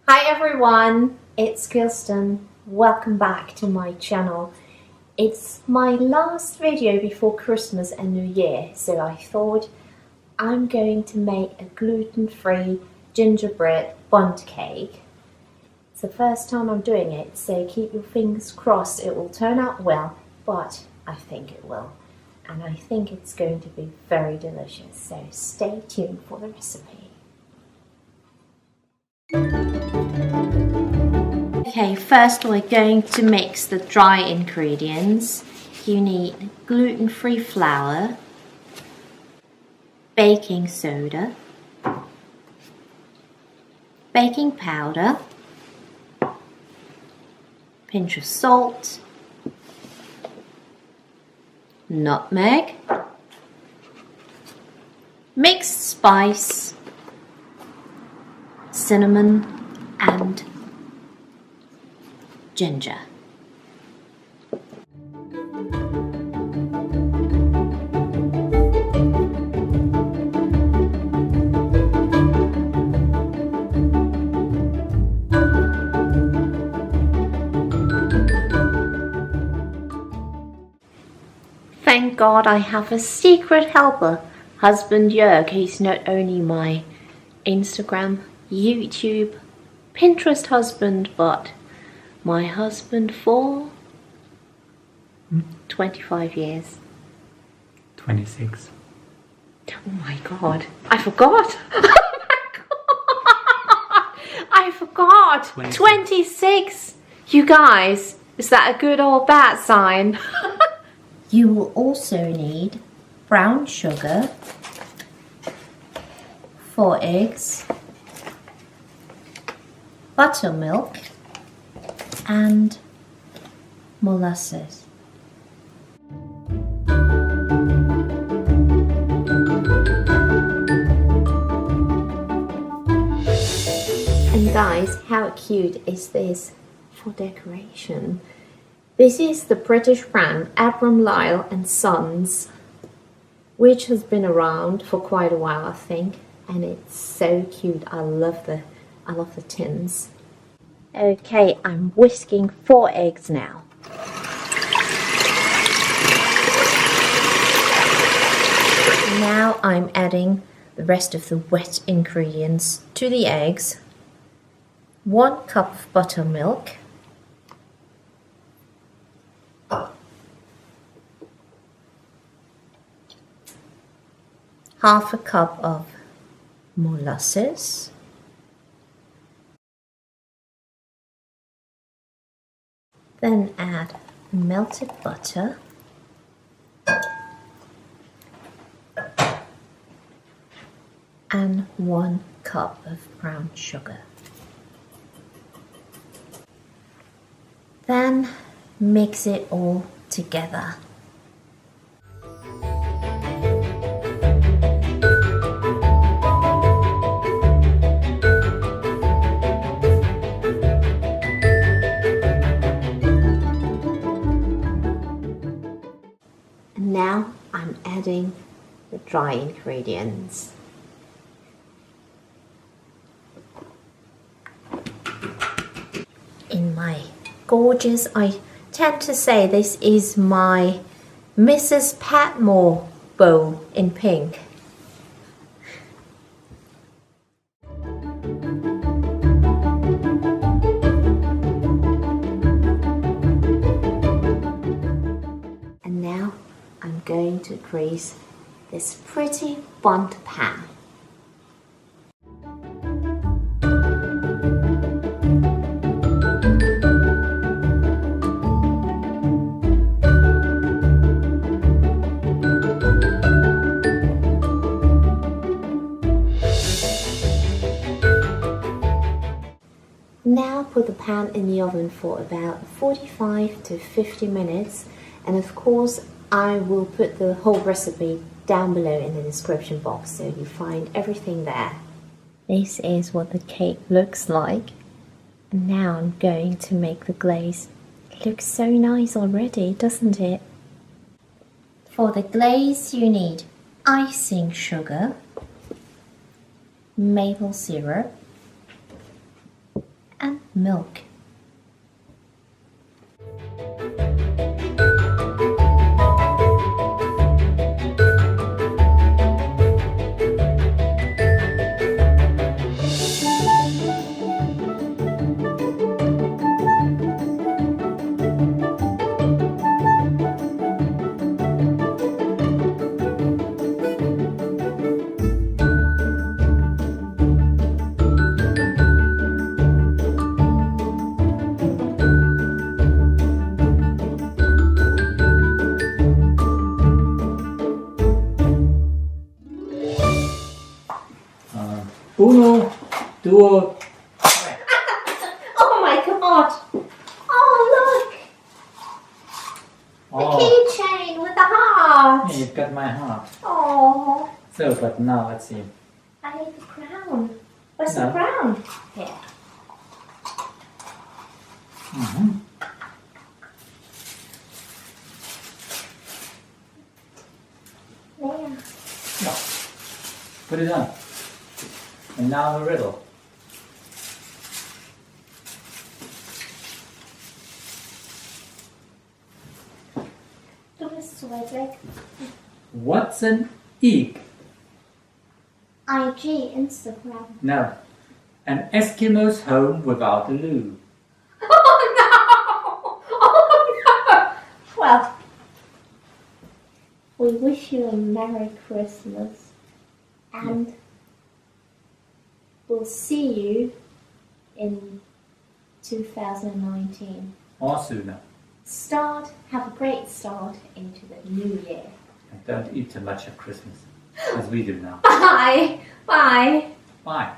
Hi everyone, it's Kirsten. Welcome back to my channel. It's my last video before Christmas and New Year, so I thought I'm going to make a gluten-free gingerbread bundt cake. It's the first time I'm doing it, so keep your fingers crossed it will turn out well, but I think it will. And I think it's going to be very delicious, so stay tuned for the recipe. Okay, first we're going to mix the dry ingredients. You need gluten-free flour, baking soda, baking powder, pinch of salt, nutmeg, mixed spice, cinnamon and ginger. Thank God I have a secret helper, husband Jörg. He's not only my Instagram, YouTube, Pinterest husband, but my husband for 25 years. 26. Oh my God, I forgot. Oh my God, I forgot. 26. You guys, is that a good or bad sign? You will also need brown sugar, 4 eggs, buttermilk, and molasses. And guys, how cute is this for decoration? This is the British brand Abram Lyle and Sons, which has been around for quite a while, I think, and it's so cute. I love the tins. Okay, I'm whisking 4 eggs now. Now I'm adding the rest of the wet ingredients to the eggs. 1 cup of buttermilk, half a cup of molasses, then add melted butter, and 1 cup of brown sugar. Then mix it all together. And now I'm adding the dry ingredients. In my gorgeous, I tend to say this is my Mrs. Patmore bowl in pink. And now I'm going to grease this pretty bundt pan. Now put the pan in the oven for about 45 to 50 minutes, and of course I will put the whole recipe down below in the description box so you find everything there. This is what the cake looks like, and now I'm going to make the glaze. It looks so nice already, doesn't it? For the glaze you need icing sugar, maple syrup, milk. Uno, duo, tre. Oh my god! Oh look! The Oh, keychain with the heart! yeah, you've got my heart. Oh, So, but now let's see. I need the crown. Where's the No. crown? Here. Mm-hmm. There. No. Put it on. And now the riddle. Du bist so weit weg. What's an eek? IG Instagram. No. An Eskimo's home without a loo. Oh no! Oh no! Well, we wish you a Merry Christmas and we'll see you in 2019. Or sooner. Have a great start into the new year. And don't eat too much at Christmas, as we do now. Bye! Bye! Bye.